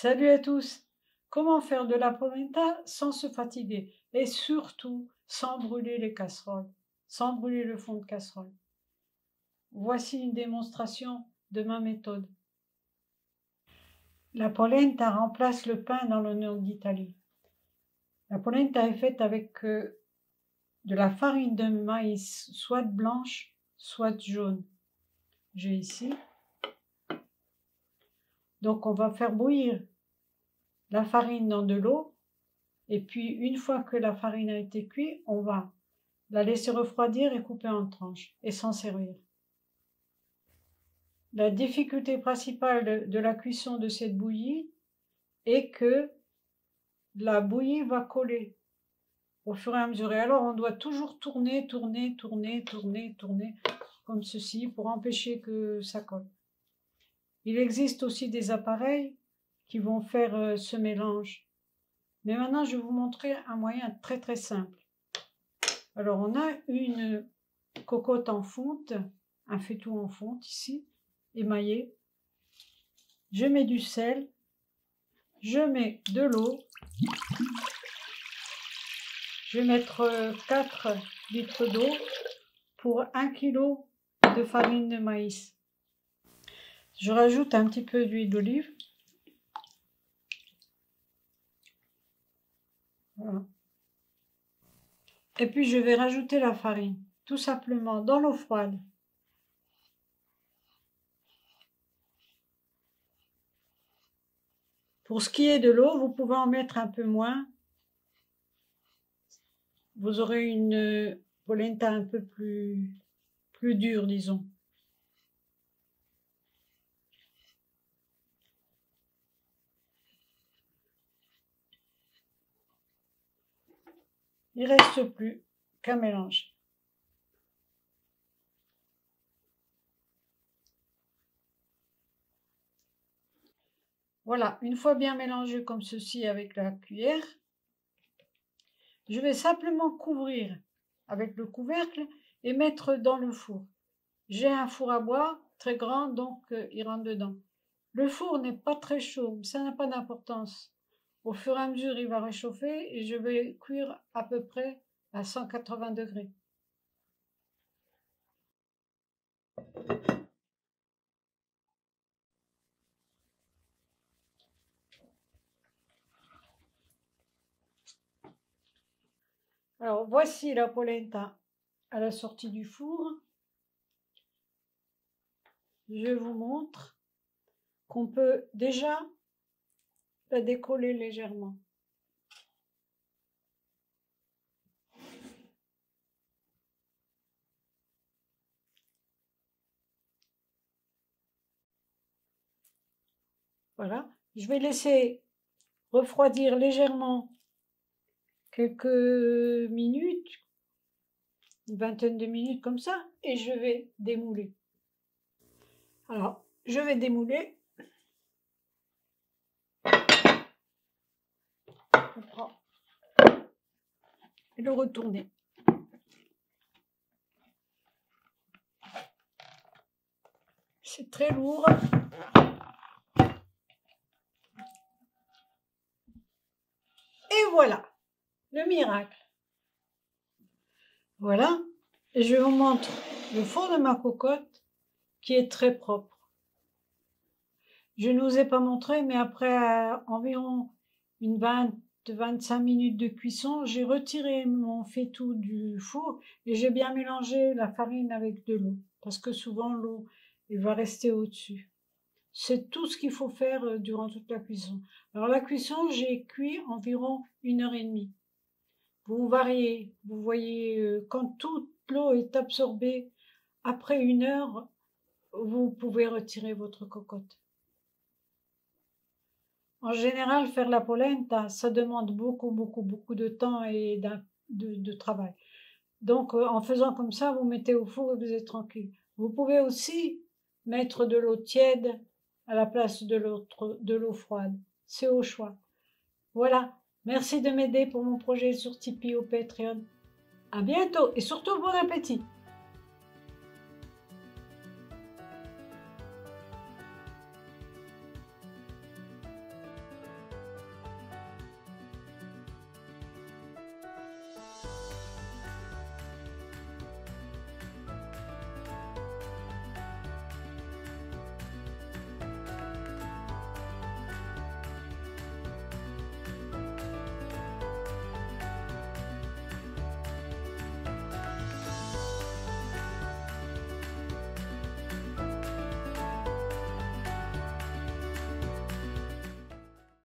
Salut à tous! Comment faire de la polenta sans se fatiguer et surtout sans brûler les casseroles, sans brûler le fond de casserole? Voici une démonstration de ma méthode. La polenta remplace le pain dans le nord d'Italie. La polenta est faite avec de la farine de maïs, soit blanche, soit jaune. J'ai ici. Donc on va faire bouillir la farine dans de l'eau. Et puis, une fois que la farine a été cuite, on va la laisser refroidir et couper en tranches et s'en servir. La difficulté principale de la cuisson de cette bouillie est que la bouillie va coller au fur et à mesure. Et alors, on doit toujours tourner, comme ceci pour empêcher que ça colle. Il existe aussi des appareils qui vont faire ce mélange. Mais maintenant, je vais vous montrer un moyen très simple. Alors, on a une cocotte en fonte, un faitout en fonte ici, émaillé. Je mets du sel, je mets de l'eau. Je vais mettre 4 litres d'eau pour 1 kg de farine de maïs. Je rajoute un petit peu d'huile d'olive. Voilà. Et puis je vais rajouter la farine, tout simplement dans l'eau froide. Pour ce qui est de l'eau, vous pouvez en mettre un peu moins. Vous aurez une polenta un peu plus dure, disons. Il ne reste plus qu'à mélanger. Voilà, une fois bien mélangé comme ceci avec la cuillère, je vais simplement couvrir avec le couvercle et mettre dans le four. J'ai un four à bois très grand, donc il rentre dedans. Le four n'est pas très chaud, mais ça n'a pas d'importance. Au fur et à mesure, il va réchauffer et je vais cuire à peu près à 180 degrés. Alors, voici la polenta à la sortie du four. Je vous montre qu'on peut déjà la décoller légèrement. Voilà, je vais laisser refroidir légèrement quelques minutes, une vingtaine de minutes comme ça, et je vais démouler. Alors, je vais démouler. Je prends et le retourner. C'est très lourd. Et voilà, le miracle. Voilà, et je vous montre le fond de ma cocotte qui est très propre. Je ne vous ai pas montré, mais après environ une 20-25 minutes de cuisson, j'ai retiré mon faitout du four et j'ai bien mélangé la farine avec de l'eau, parce que souvent l'eau va rester au-dessus. C'est tout ce qu'il faut faire durant toute la cuisson. Alors la cuisson, j'ai cuit environ 1h30. Vous variez, vous voyez, quand toute l'eau est absorbée, après 1 heure, vous pouvez retirer votre cocotte. En général, faire la polenta, ça demande beaucoup de temps et de travail. Donc, en faisant comme ça, vous mettez au four et vous êtes tranquille. Vous pouvez aussi mettre de l'eau tiède à la place de l'eau froide. C'est au choix. Voilà. Merci de m'aider pour mon projet sur Tipeee ou Patreon. À bientôt et surtout bon appétit!